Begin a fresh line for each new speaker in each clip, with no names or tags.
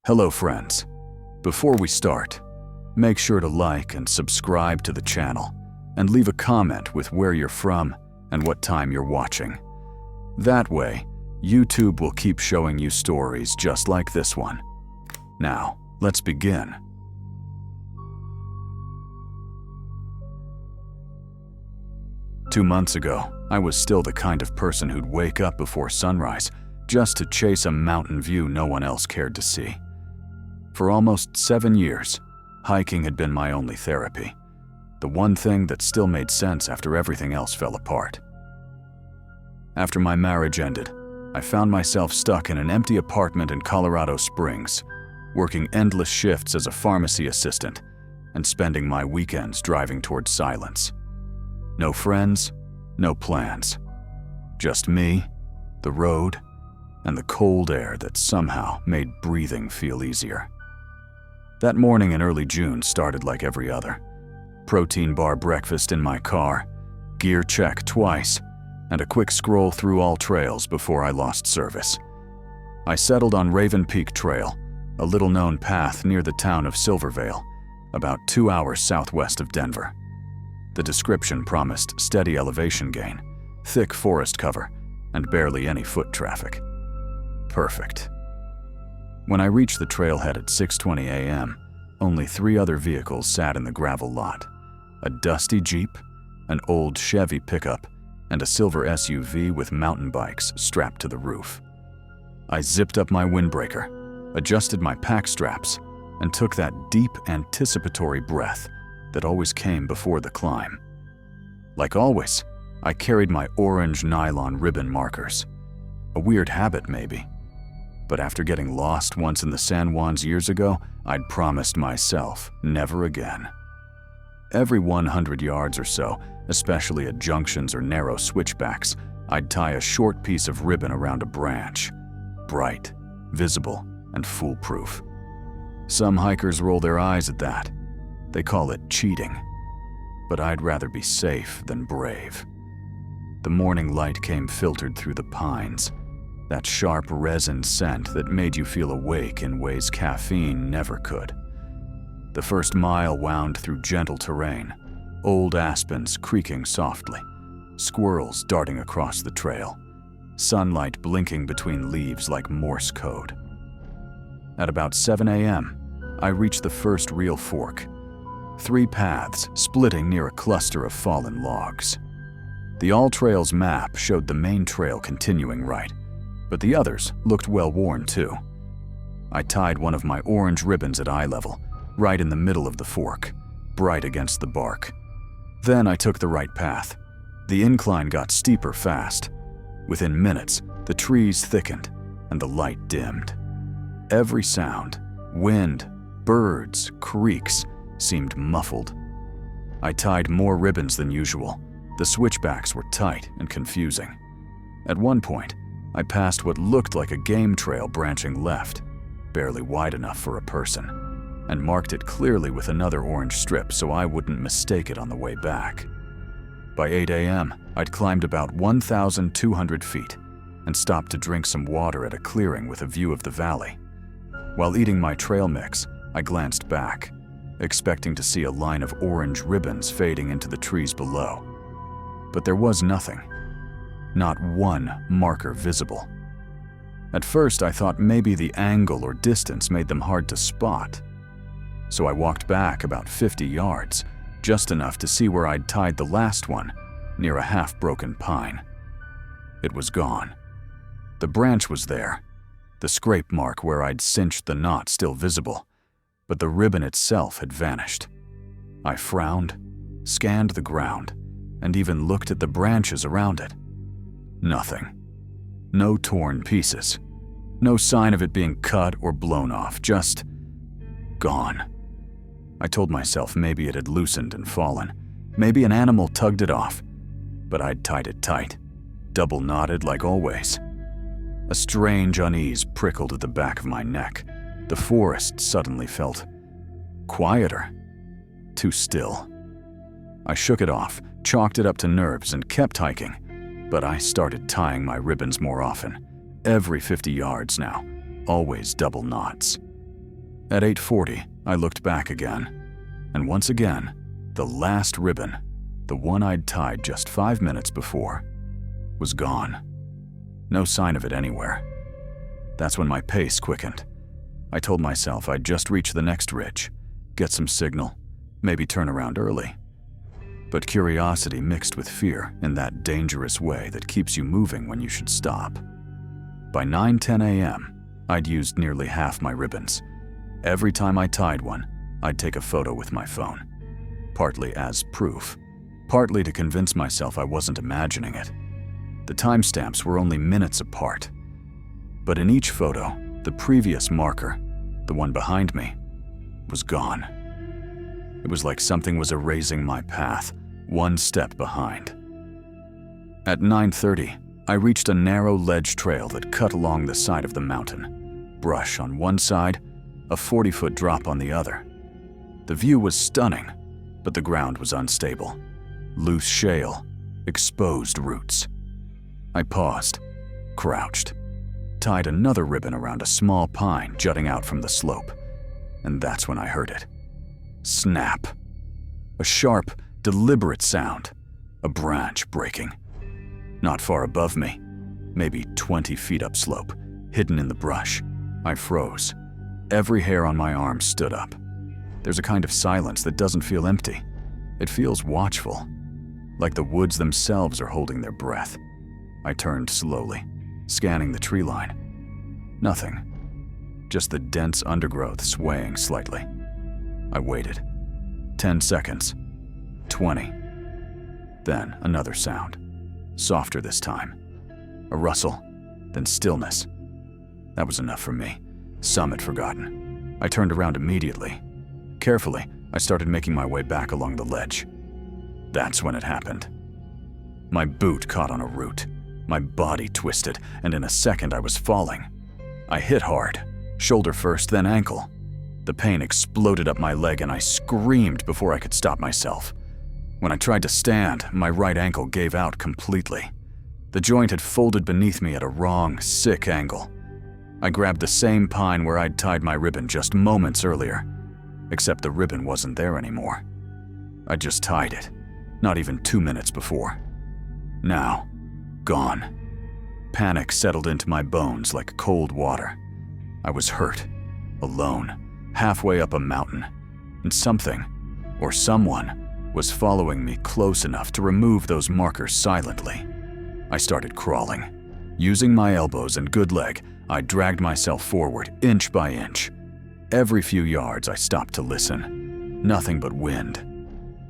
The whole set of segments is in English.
Hello friends. Before we start, make sure to like and subscribe to the channel and leave a comment with where you're from and what time you're watching. That way, YouTube will keep showing you stories just like this one. Now, let's begin. Two months ago, I was still the kind of person who'd wake up before sunrise just to chase a mountain view no one else cared to see. For almost 7 years, hiking had been my only therapy, the one thing that still made sense after everything else fell apart. After my marriage ended, I found myself stuck in an empty apartment in Colorado Springs, working endless shifts as a pharmacy assistant and spending my weekends driving towards silence. No friends, no plans. Just me, the road, and the cold air that somehow made breathing feel easier. That morning in early June started like every other. Protein bar breakfast in my car, gear check twice, and a quick scroll through all trails before I lost service. I settled on Raven Peak Trail, a little-known path near the town of Silvervale, about 2 hours southwest of Denver. The description promised steady elevation gain, thick forest cover, and barely any foot traffic. Perfect. When I reached the trailhead at 6:20 a.m., only 3 other vehicles sat in the gravel lot: a dusty Jeep, an old Chevy pickup, and a silver SUV with mountain bikes strapped to the roof. I zipped up my windbreaker, adjusted my pack straps, and took that deep, anticipatory breath that always came before the climb. Like always, I carried my orange nylon ribbon markers. A weird habit, maybe. But after getting lost once in the San Juans years ago, I'd promised myself never again. Every 100 yards or so, especially at junctions or narrow switchbacks, I'd tie a short piece of ribbon around a branch. Bright, visible, and foolproof. Some hikers roll their eyes at that. They call it cheating. But I'd rather be safe than brave. The morning light came filtered through the pines, that sharp resin scent that made you feel awake in ways caffeine never could. The first mile wound through gentle terrain, old aspens creaking softly, squirrels darting across the trail, sunlight blinking between leaves like Morse code. At about 7 a.m., I reached the first real fork. 3 paths splitting near a cluster of fallen logs. The All Trails map showed the main trail continuing right, but the others looked well worn too. I tied one of my orange ribbons at eye level, right in the middle of the fork, bright against the bark. Then I took the right path. The incline got steeper fast. Within minutes, the trees thickened and the light dimmed. Every sound, wind, birds, creaks, seemed muffled. I tied more ribbons than usual. The switchbacks were tight and confusing. At one point, I passed what looked like a game trail branching left, barely wide enough for a person, and marked it clearly with another orange strip so I wouldn't mistake it on the way back. By 8 a.m., I'd climbed about 1,200 feet and stopped to drink some water at a clearing with a view of the valley. While eating my trail mix, I glanced back, expecting to see a line of orange ribbons fading into the trees below. But there was nothing. Not one marker visible. At first, I thought maybe the angle or distance made them hard to spot. So I walked back about 50 yards, just enough to see where I'd tied the last one, near a half-broken pine. It was gone. The branch was there, the scrape mark where I'd cinched the knot still visible, but the ribbon itself had vanished. I frowned, scanned the ground, and even looked at the branches around it. Nothing. No torn pieces. No sign of it being cut or blown off, just gone. I told myself maybe it had loosened and fallen. Maybe an animal tugged it off, but I'd tied it tight, double knotted like always. A strange unease prickled at the back of my neck. The forest suddenly felt quieter, too still. I shook it off, chalked it up to nerves, and kept hiking. But I started tying my ribbons more often, every 50 yards now, always double knots. At 8:40, I looked back again, and once again, the last ribbon, the one I'd tied just 5 minutes before, was gone. No sign of it anywhere. That's when my pace quickened. I told myself I'd just reach the next ridge, get some signal, maybe turn around early. But curiosity mixed with fear in that dangerous way that keeps you moving when you should stop. By 9:10 a.m., I'd used nearly half my ribbons. Every time I tied one, I'd take a photo with my phone, partly as proof, partly to convince myself I wasn't imagining it. The timestamps were only minutes apart, but in each photo, the previous marker, the one behind me, was gone. It was like something was erasing my path, one step behind. At 9:30, I reached a narrow ledge trail that cut along the side of the mountain. Brush on one side, a 40-foot drop on the other. The view was stunning, but the ground was unstable. Loose shale, exposed roots. I paused, crouched, tied another ribbon around a small pine jutting out from the slope, and that's when I heard it. Snap. A sharp, deliberate sound, a branch breaking. Not far above me, maybe 20 feet upslope, hidden in the brush. I froze. Every hair on my arm stood up. There's a kind of silence that doesn't feel empty. It feels watchful, like the woods themselves are holding their breath. I turned slowly, scanning the tree line. Nothing. Just the dense undergrowth swaying slightly. I waited. 10 seconds. 20. Then another sound. Softer this time. A rustle, then stillness. That was enough for me. Some had forgotten. I turned around immediately. Carefully, I started making my way back along the ledge. That's when it happened. My boot caught on a root. My body twisted, and in a second I was falling. I hit hard, shoulder first, then ankle. The pain exploded up my leg and I screamed before I could stop myself. When I tried to stand, my right ankle gave out completely. The joint had folded beneath me at a wrong, sick angle. I grabbed the same pine where I'd tied my ribbon just moments earlier, except the ribbon wasn't there anymore. I just tied it, not even 2 minutes before. Now, gone. Panic settled into my bones like cold water. I was hurt, alone, halfway up a mountain, and something, or someone, was following me close enough to remove those markers silently. I started crawling. Using my elbows and good leg, I dragged myself forward, inch by inch. Every few yards, I stopped to listen. Nothing but wind.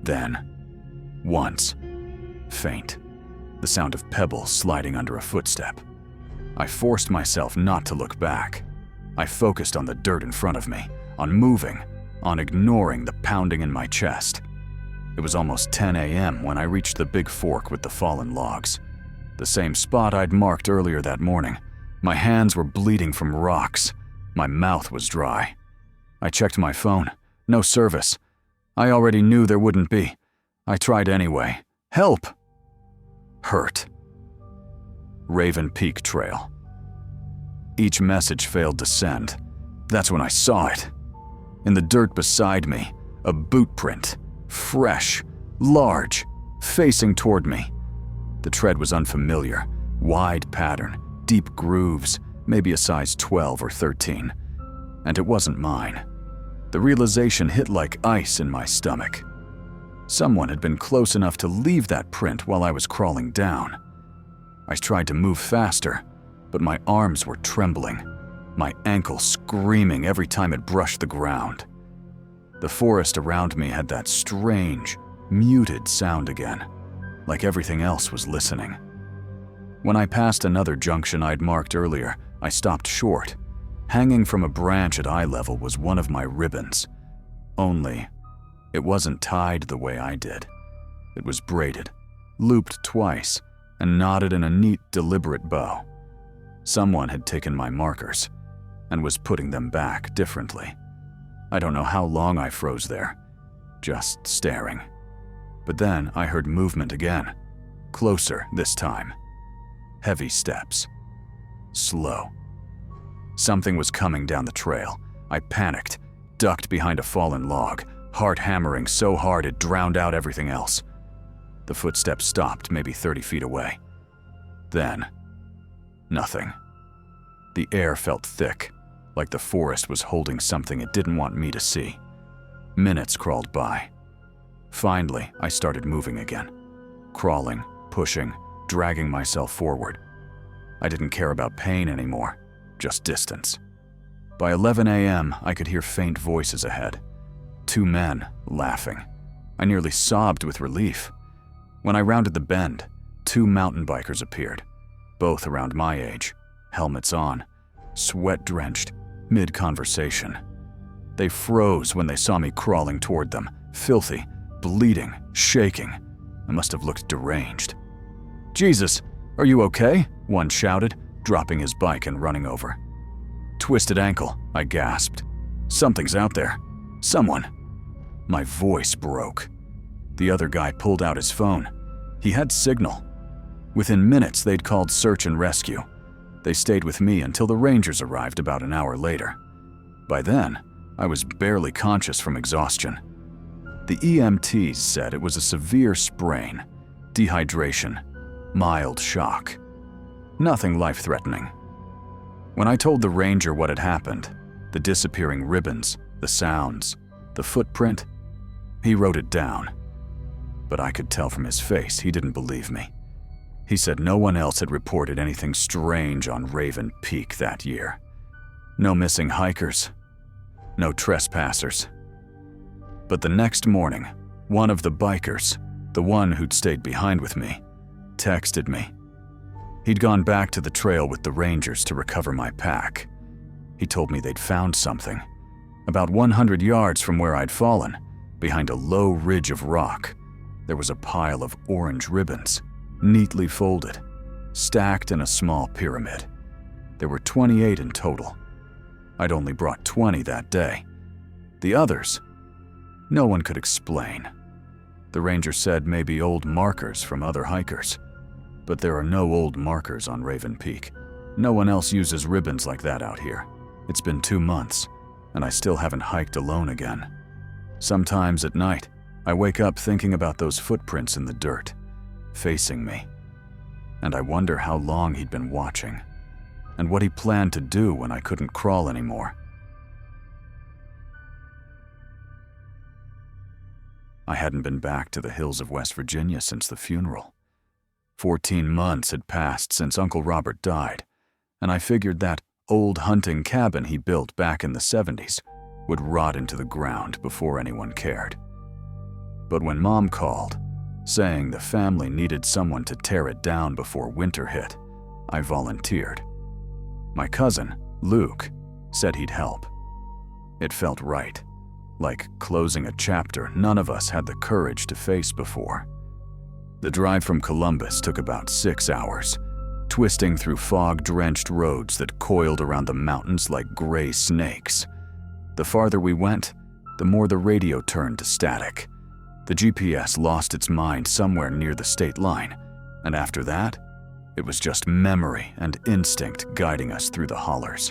Then, once, faint, the sound of pebbles sliding under a footstep. I forced myself not to look back. I focused on the dirt in front of me, on moving, on ignoring the pounding in my chest. It was almost 10 a.m. when I reached the big fork with the fallen logs. The same spot I'd marked earlier that morning. My hands were bleeding from rocks. My mouth was dry. I checked my phone. No service. I already knew there wouldn't be. I tried anyway. Help! Hurt. Raven Peak Trail. Each message failed to send. That's when I saw it. In the dirt beside me, a boot print. Fresh, large, facing toward me. The tread was unfamiliar, wide pattern, deep grooves, maybe a size 12 or 13. And it wasn't mine. The realization hit like ice in my stomach. Someone had been close enough to leave that print while I was crawling down. I tried to move faster, but my arms were trembling, my ankle screaming every time it brushed the ground. The forest around me had that strange, muted sound again, like everything else was listening. When I passed another junction I'd marked earlier, I stopped short. Hanging from a branch at eye level was one of my ribbons. Only, it wasn't tied the way I did. It was braided, looped twice, and knotted in a neat, deliberate bow. Someone had taken my markers and was putting them back differently. I don't know how long I froze there, just staring. But then I heard movement again, closer this time. Heavy steps. Slow. Something was coming down the trail. I panicked, ducked behind a fallen log, heart hammering so hard it drowned out everything else. The footsteps stopped maybe 30 feet away. Then, nothing. The air felt thick, like the forest was holding something it didn't want me to see. Minutes crawled by. Finally, I started moving again. Crawling, pushing, dragging myself forward. I didn't care about pain anymore, just distance. By 11 a.m., I could hear faint voices ahead. 2 men, laughing. I nearly sobbed with relief. When I rounded the bend, 2 mountain bikers appeared, both around my age, helmets on, sweat-drenched, mid-conversation. They froze when they saw me crawling toward them, filthy, bleeding, shaking. I must have looked deranged. "Jesus, are you okay?" one shouted, dropping his bike and running over. "Twisted ankle," I gasped. "Something's out there. Someone." My voice broke. The other guy pulled out his phone. He had signal. Within minutes, they'd called search and rescue. They stayed with me until the Rangers arrived about an hour later. By then, I was barely conscious from exhaustion. The EMTs said it was a severe sprain, dehydration, mild shock. Nothing life-threatening. When I told the ranger what had happened, the disappearing ribbons, the sounds, the footprint, he wrote it down. But I could tell from his face he didn't believe me. He said no one else had reported anything strange on Raven Peak that year. No missing hikers, no trespassers. But the next morning, one of the bikers, the one who'd stayed behind with me, texted me. He'd gone back to the trail with the Rangers to recover my pack. He told me they'd found something. About 100 yards from where I'd fallen, behind a low ridge of rock, there was a pile of orange ribbons, neatly folded, stacked in a small pyramid. There were 28 in total. I'd only brought 20 that day. The others, no one could explain. The ranger said maybe old markers from other hikers. But there are no old markers on Raven Peak. No one else uses ribbons like that out here. It's been 2 months, and I still haven't hiked alone again. Sometimes at night, I wake up thinking about those footprints in the dirt, facing me. And I wonder how long he'd been watching, and what he planned to do when I couldn't crawl anymore. I hadn't been back to the hills of West Virginia since the funeral. 14 months had passed since Uncle Robert died, and I figured that old hunting cabin he built back in the 70s would rot into the ground before anyone cared. But when Mom called, saying the family needed someone to tear it down before winter hit, I volunteered. My cousin, Luke, said he'd help. It felt right, like closing a chapter none of us had the courage to face before. The drive from Columbus took about 6 hours, twisting through fog-drenched roads that coiled around the mountains like gray snakes. The farther we went, the more the radio turned to static. The GPS lost its mind somewhere near the state line, and after that, it was just memory and instinct guiding us through the hollers.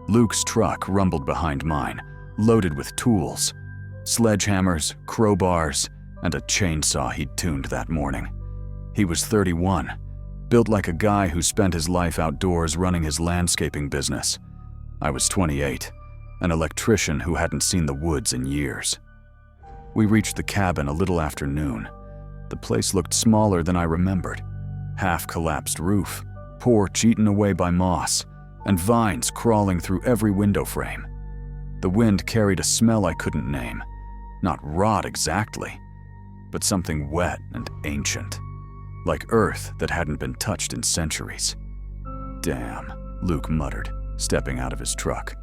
Luke's truck rumbled behind mine, loaded with tools, sledgehammers, crowbars, and a chainsaw he'd tuned that morning. He was 31, built like a guy who spent his life outdoors running his landscaping business. I was 28, an electrician who hadn't seen the woods in years. We reached the cabin a little after noon. The place looked smaller than I remembered. Half-collapsed roof, porch eaten away by moss, and vines crawling through every window frame. The wind carried a smell I couldn't name. Not rot exactly, but something wet and ancient, like earth that hadn't been touched in centuries. "Damn," Luke muttered, stepping out of his truck.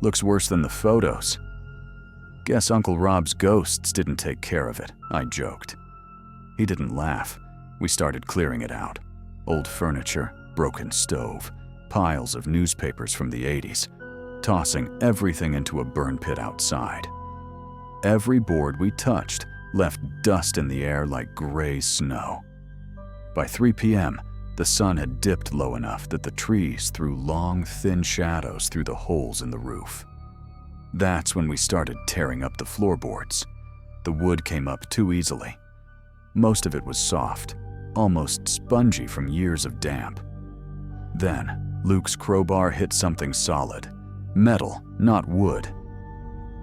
"Looks worse than the photos." "Guess Uncle Rob's ghosts didn't take care of it," I joked. He didn't laugh. We started clearing it out. Old furniture, broken stove, piles of newspapers from the 80s, tossing everything into a burn pit outside. Every board we touched left dust in the air like gray snow. By 3 p.m., the sun had dipped low enough that the trees threw long, thin shadows through the holes in the roof. That's when we started tearing up the floorboards. The wood came up too easily. Most of it was soft, almost spongy from years of damp. Then, Luke's crowbar hit something solid. Metal, not wood.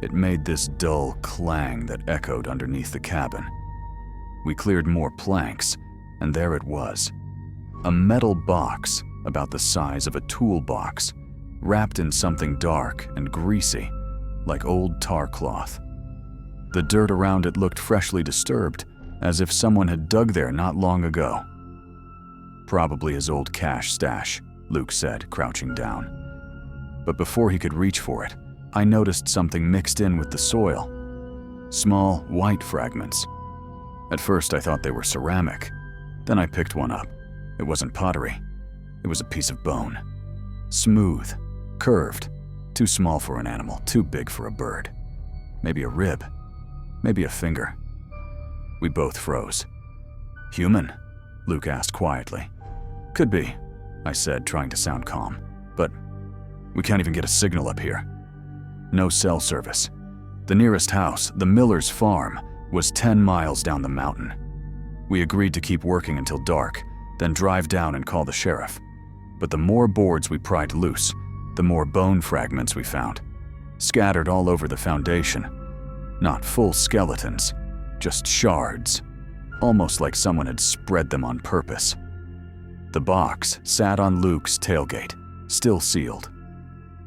It made this dull clang that echoed underneath the cabin. We cleared more planks, and there it was. A metal box about the size of a toolbox, wrapped in something dark and greasy, like old tar cloth. The dirt around it looked freshly disturbed, as if someone had dug there not long ago. Probably his old cash stash, Luke said, crouching down. But before he could reach for it, I noticed something mixed in with the soil. Small, white fragments. At first I thought they were ceramic. Then I picked one up. It wasn't pottery. It was a piece of bone. Smooth, curved, too small for an animal, too big for a bird. Maybe a rib, maybe a finger. We both froze. Human? Luke asked quietly. Could be, I said, trying to sound calm. But we can't even get a signal up here. No cell service. The nearest house, the Miller's farm, was 10 miles down the mountain. We agreed to keep working until dark, then drive down and call the sheriff. But the more boards we pried loose, the more bone fragments we found, scattered all over the foundation. Not full skeletons, just shards, almost like someone had spread them on purpose. The box sat on Luke's tailgate, still sealed.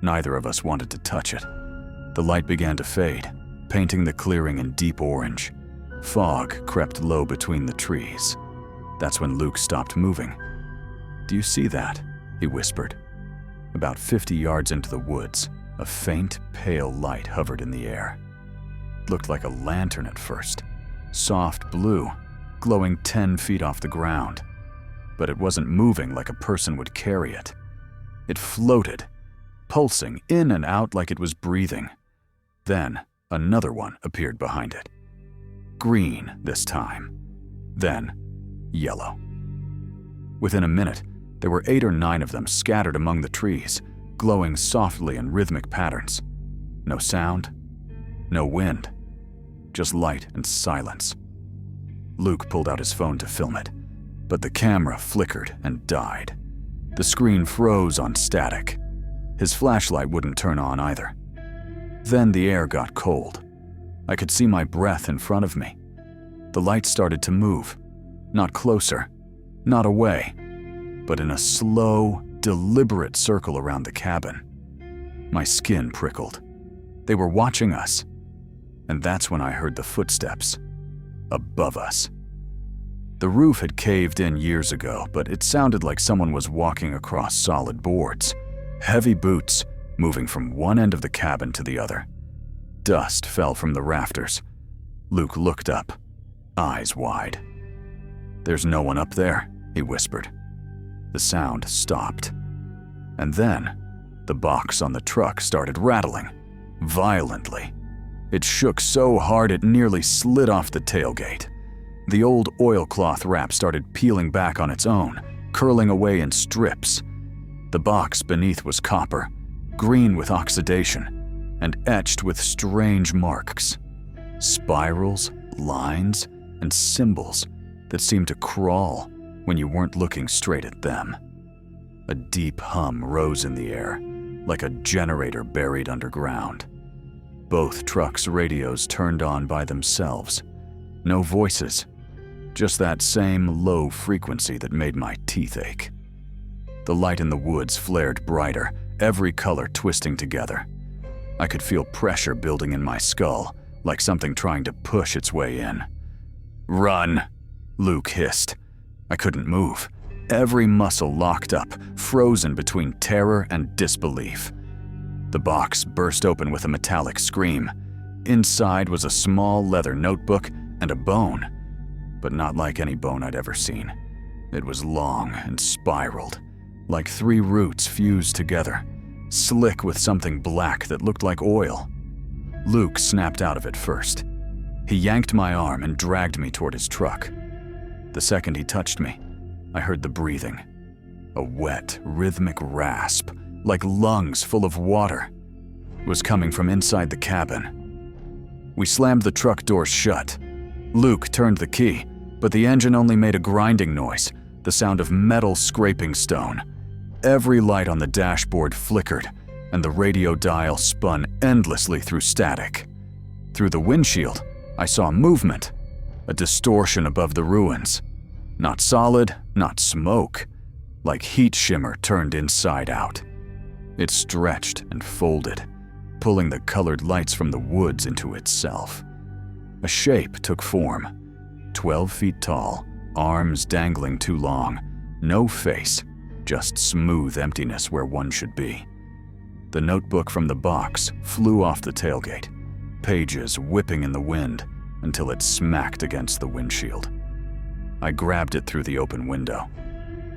Neither of us wanted to touch it. The light began to fade, painting the clearing in deep orange. Fog crept low between the trees. That's when Luke stopped moving. "Do you see that?" he whispered. About 50 yards into the woods, a faint, pale light hovered in the air. It looked like a lantern at first, soft blue, glowing 10 feet off the ground. But it wasn't moving like a person would carry it. It floated, pulsing in and out like it was breathing. Then, another one appeared behind it. Green this time. Then, yellow. Within a minute, there were 8 or 9 of them scattered among the trees, glowing softly in rhythmic patterns. No sound, no wind, just light and silence. Luke pulled out his phone to film it, but the camera flickered and died. The screen froze on static. His flashlight wouldn't turn on either. Then the air got cold. I could see my breath in front of me. The light started to move, not closer, not away, but in a slow, deliberate circle around the cabin. My skin prickled. They were watching us. And that's when I heard the footsteps. Above us. The roof had caved in years ago, but it sounded like someone was walking across solid boards. Heavy boots, moving from one end of the cabin to the other. Dust fell from the rafters. Luke looked up, eyes wide. "There's no one up there," he whispered. The sound stopped. And then, the box on the truck started rattling, violently. It shook so hard it nearly slid off the tailgate. The old oilcloth wrap started peeling back on its own, curling away in strips. The box beneath was copper, green with oxidation, and etched with strange marks. Spirals, lines, and symbols that seemed to crawl when you weren't looking straight at them. A deep hum rose in the air, like a generator buried underground. Both trucks' radios turned on by themselves. No voices, just that same low frequency that made my teeth ache. The light in the woods flared brighter, every color twisting together. I could feel pressure building in my skull, like something trying to push its way in. "Run!" Luke hissed. I couldn't move. Every muscle locked up, frozen between terror and disbelief. The box burst open with a metallic scream. Inside was a small leather notebook and a bone, but not like any bone I'd ever seen. It was long and spiraled, like 3 roots fused together, slick with something black that looked like oil. Luke snapped out of it first. He yanked my arm and dragged me toward his truck. The second he touched me, I heard the breathing. A wet, rhythmic rasp, like lungs full of water. was coming from inside the cabin. We slammed the truck doors shut. Luke turned the key, but the engine only made a grinding noise, the sound of metal scraping stone. Every light on the dashboard flickered, and the radio dial spun endlessly through static. Through the windshield, I saw movement, a distortion above the ruins. Not solid, not smoke, like heat shimmer turned inside out. It stretched and folded, pulling the colored lights from the woods into itself. A shape took form, 12 feet tall, arms dangling too long, no face, just smooth emptiness where one should be. The notebook from the box flew off the tailgate, pages whipping in the wind until it smacked against the windshield. I grabbed it through the open window.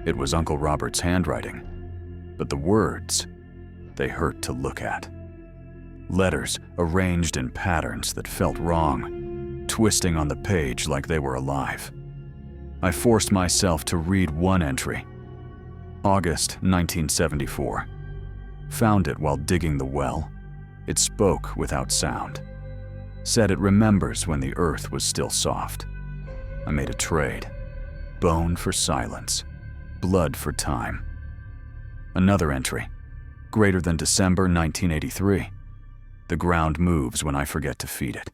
It was Uncle Robert's handwriting, but the words, they hurt to look at. Letters arranged in patterns that felt wrong, twisting on the page like they were alive. I forced myself to read one entry. August 1974. Found it while digging the well. It spoke without sound. Said it remembers when the earth was still soft. I made a trade. Bone for silence. Blood for time. Another entry. Greater than December 1983. The ground moves when I forget to feed it.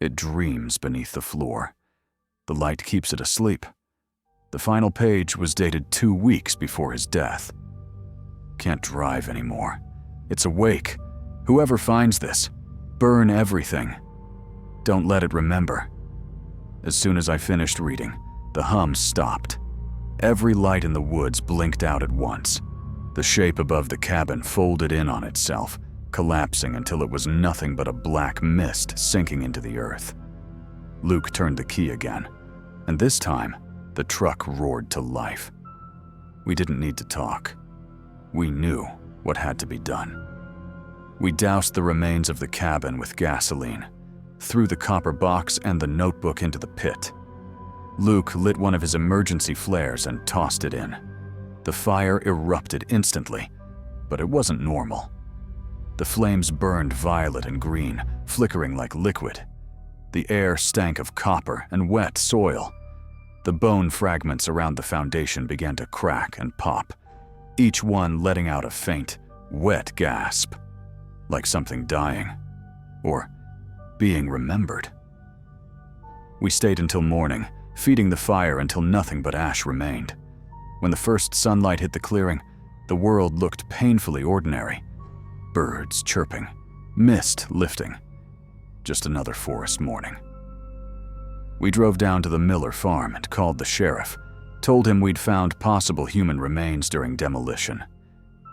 It dreams beneath the floor. The light keeps it asleep. The final page was dated 2 weeks before his death. Can't drive anymore. It's awake. Whoever finds this, burn everything. Don't let it remember. As soon as I finished reading, the hum stopped. Every light in the woods blinked out at once. The shape above the cabin folded in on itself, collapsing until it was nothing but a black mist sinking into the earth. Luke turned the key again, and this time, the truck roared to life. We didn't need to talk. We knew what had to be done. We doused the remains of the cabin with gasoline, threw the copper box and the notebook into the pit. Luke lit one of his emergency flares and tossed it in. The fire erupted instantly, but it wasn't normal. The flames burned violet and green, flickering like liquid. The air stank of copper and wet soil. The bone fragments around the foundation began to crack and pop, each one letting out a faint, wet gasp, like something dying, or being remembered. We stayed until morning, feeding the fire until nothing but ash remained. When the first sunlight hit the clearing, the world looked painfully ordinary. Birds chirping, mist lifting. Just another forest morning. We drove down to the Miller farm and called the sheriff, told him we'd found possible human remains during demolition.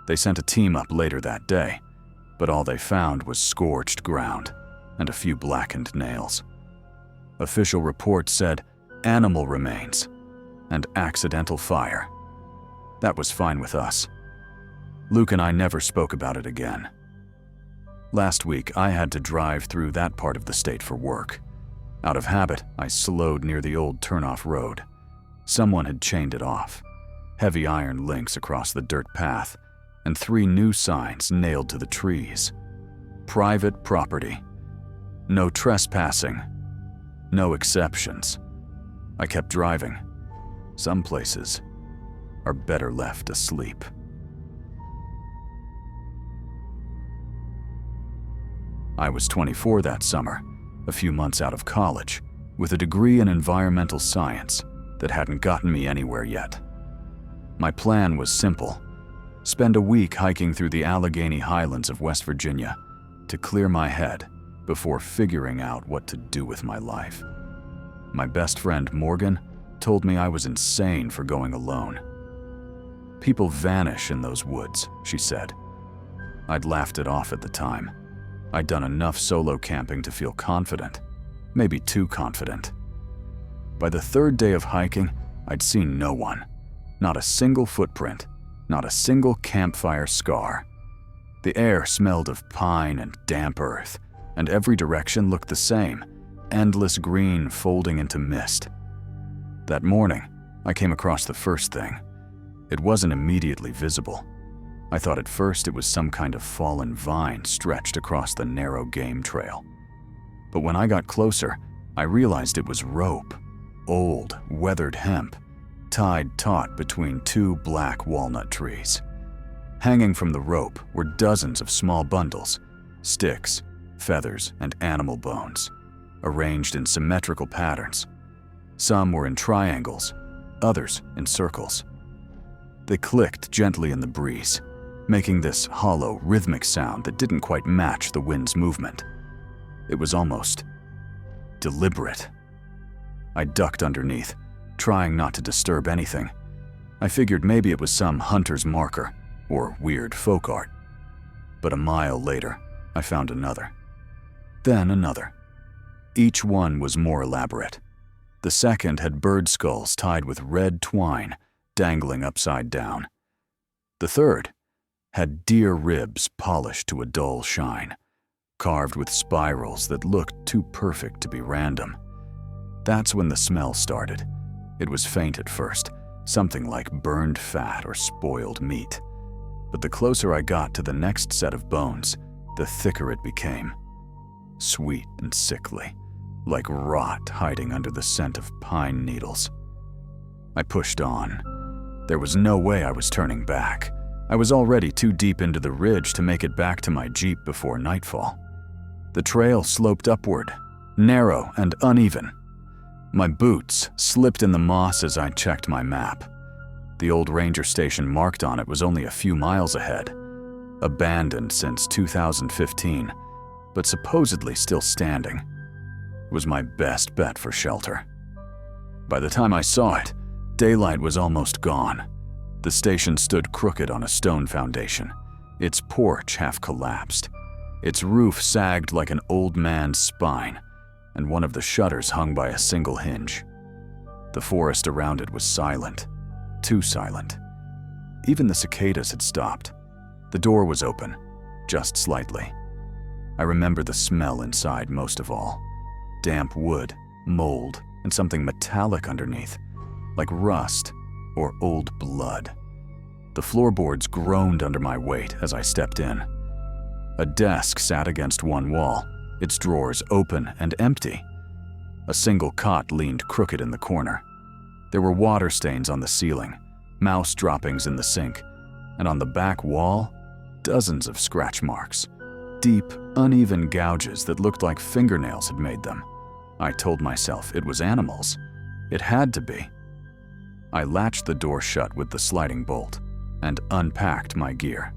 They sent a team up later that day, but all they found was scorched ground and a few blackened nails. Official reports said animal remains and accidental fire. That was fine with us. Luke and I never spoke about it again. Last week, I had to drive through that part of the state for work. Out of habit, I slowed near the old turnoff road. Someone had chained it off. Heavy iron links across the dirt path, and 3 new signs nailed to the trees. Private property. No trespassing. No exceptions. I kept driving. Some places are better left asleep. I was 24 that summer, a few months out of college, with a degree in environmental science that hadn't gotten me anywhere yet. My plan was simple: spend a week hiking through the Allegheny Highlands of West Virginia to clear my head before figuring out what to do with my life. My best friend Morgan told me I was insane for going alone. People vanish in those woods, she said. I'd laughed it off at the time. I'd done enough solo camping to feel confident, maybe too confident. By the 3rd day of hiking, I'd seen no one. Not a single footprint, not a single campfire scar. The air smelled of pine and damp earth, and every direction looked the same, endless green folding into mist. That morning, I came across the first thing. It wasn't immediately visible. I thought at first it was some kind of fallen vine stretched across the narrow game trail. But when I got closer, I realized it was rope, old, weathered hemp, tied taut between two black walnut trees. Hanging from the rope were dozens of small bundles, sticks, feathers, and animal bones, arranged in symmetrical patterns. Some were in triangles, others in circles. They clicked gently in the breeze, making this hollow, rhythmic sound that didn't quite match the wind's movement. It was almost deliberate. I ducked underneath, trying not to disturb anything. I figured maybe it was some hunter's marker or weird folk art. But a mile later, I found another. Then another. Each one was more elaborate. The second had bird skulls tied with red twine dangling upside down. The third had deer ribs polished to a dull shine, carved with spirals that looked too perfect to be random. That's when the smell started. It was faint at first, something like burned fat or spoiled meat. But the closer I got to the next set of bones, the thicker it became. Sweet and sickly, like rot hiding under the scent of pine needles. I pushed on. There was no way I was turning back. I was already too deep into the ridge to make it back to my jeep before nightfall. The trail sloped upward, narrow and uneven. My boots slipped in the moss as I checked my map. The old ranger station marked on it was only a few miles ahead, abandoned since 2015, but supposedly still standing. It was my best bet for shelter. By the time I saw it, daylight was almost gone. The station stood crooked on a stone foundation, its porch half collapsed. Its roof sagged like an old man's spine, and one of the shutters hung by a single hinge. The forest around it was silent, too silent. Even the cicadas had stopped. The door was open, just slightly. I remember the smell inside most of all. Damp wood, mold, and something metallic underneath, like rust or old blood. The floorboards groaned under my weight as I stepped in. A desk sat against one wall, its drawers open and empty. A single cot leaned crooked in the corner. There were water stains on the ceiling, mouse droppings in the sink, and on the back wall, dozens of scratch marks. Deep, uneven gouges that looked like fingernails had made them. I told myself it was animals. It had to be. I latched the door shut with the sliding bolt and unpacked my gear.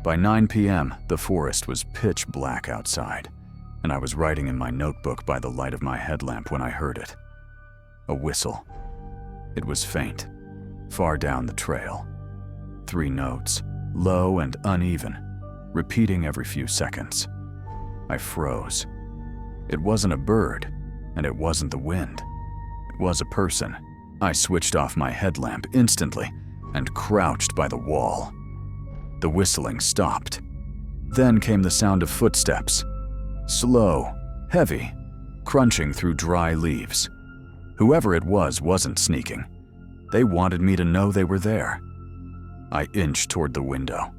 By 9 p.m., the forest was pitch black outside, and I was writing in my notebook by the light of my headlamp when I heard it. A whistle. It was faint, far down the trail. 3 notes, low and uneven, repeating every few seconds. I froze. It wasn't a bird, and it wasn't the wind. It was a person. I switched off my headlamp instantly and crouched by the wall. The whistling stopped. Then came the sound of footsteps. Slow, heavy, crunching through dry leaves. Whoever it was wasn't sneaking. They wanted me to know they were there. I inched toward the window.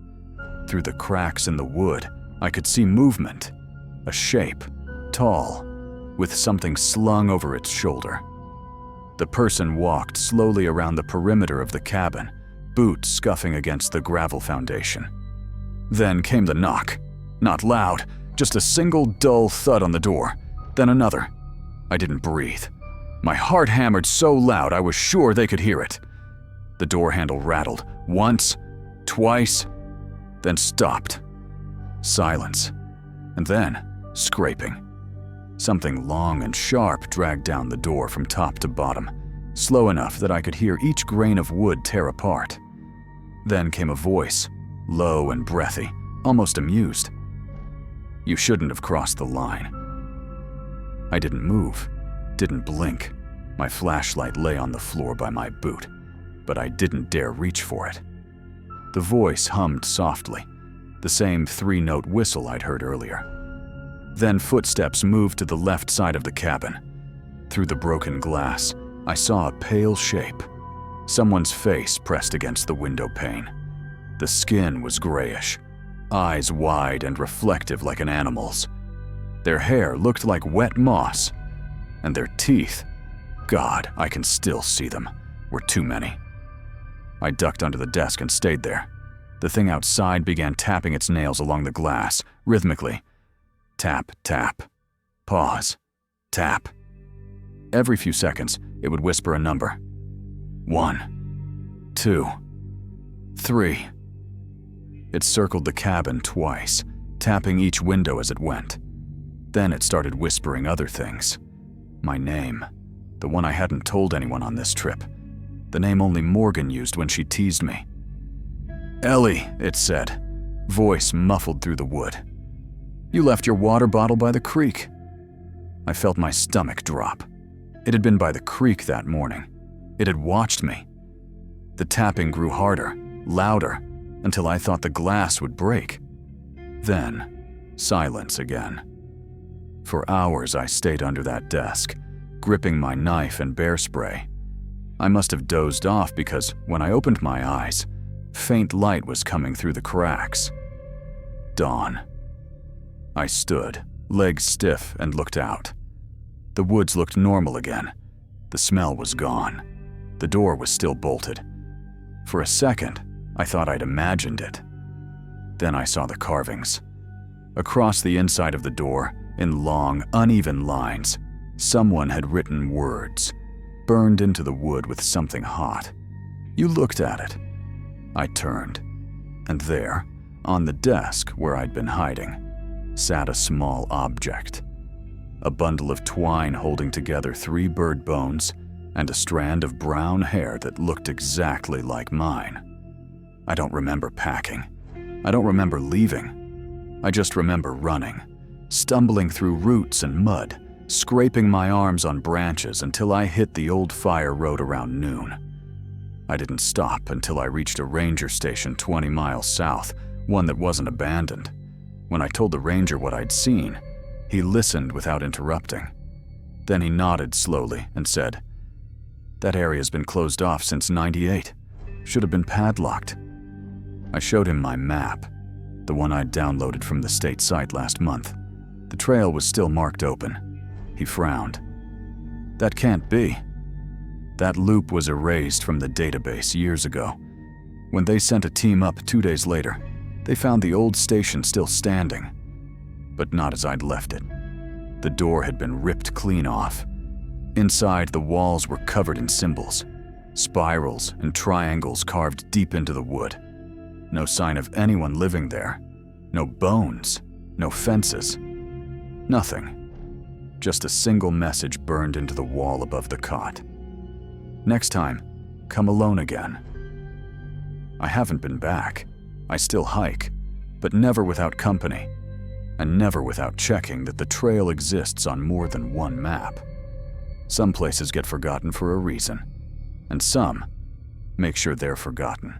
Through the cracks in the wood, I could see movement. A shape, tall, with something slung over its shoulder. The person walked slowly around the perimeter of the cabin, boots scuffing against the gravel foundation. Then came the knock. Not loud, just a single dull thud on the door, then another. I didn't breathe. My heart hammered so loud I was sure they could hear it. The door handle rattled, once, twice, then stopped. Silence, and then scraping. Something long and sharp dragged down the door from top to bottom, slow enough that I could hear each grain of wood tear apart. Then came a voice, low and breathy, almost amused. "You shouldn't have crossed the line." I didn't move, didn't blink. My flashlight lay on the floor by my boot, but I didn't dare reach for it. The voice hummed softly, the same 3-note whistle I'd heard earlier. Then footsteps moved to the left side of the cabin. Through the broken glass, I saw a pale shape, someone's face pressed against the window pane. The skin was grayish, eyes wide and reflective like an animal's. Their hair looked like wet moss, and their teeth, God, I can still see them, were too many. I ducked under the desk and stayed there. The thing outside began tapping its nails along the glass, rhythmically. Tap, tap. Pause. Tap. Every few seconds, it would whisper a number. 1, 2, 3. It circled the cabin twice, tapping each window as it went. Then it started whispering other things. My name, the one I hadn't told anyone on this trip. The name only Morgan used when she teased me. Ellie, it said, voice muffled through the wood. You left your water bottle by the creek. I felt my stomach drop. It had been by the creek that morning. It had watched me. The tapping grew harder, louder, until I thought the glass would break. Then, silence again. For hours I stayed under that desk, gripping my knife and bear spray. I must have dozed off because when I opened my eyes, faint light was coming through the cracks. Dawn. I stood, legs stiff, and looked out. The woods looked normal again. The smell was gone. The door was still bolted. For a second, I thought I'd imagined it. Then I saw the carvings. Across the inside of the door, in long, uneven lines, someone had written words, burned into the wood with something hot. You looked at it. I turned, and there, on the desk where I'd been hiding, sat a small object. A bundle of twine holding together 3 bird bones and a strand of brown hair that looked exactly like mine. I don't remember packing. I don't remember leaving. I just remember running, stumbling through roots and mud, scraping my arms on branches until I hit the old fire road around noon. I didn't stop until I reached a ranger station 20 miles south, one that wasn't abandoned. When I told the ranger what I'd seen, he listened without interrupting. Then he nodded slowly and said, "That area's been closed off since '98. Should have been padlocked." I showed him my map, the one I'd downloaded from the state site last month. The trail was still marked open. He frowned. "That can't be. That loop was erased from the database years ago. When they sent a team up 2 days later, they found the old station still standing, but not as I'd left it. The door had been ripped clean off. Inside, the walls were covered in symbols, spirals and triangles carved deep into the wood. No sign of anyone living there. No bones, no fences. Nothing. Just a single message burned into the wall above the cot. Next time, come alone again. I haven't been back. I still hike, but never without company, and never without checking that the trail exists on more than one map. Some places get forgotten for a reason, and some make sure they're forgotten.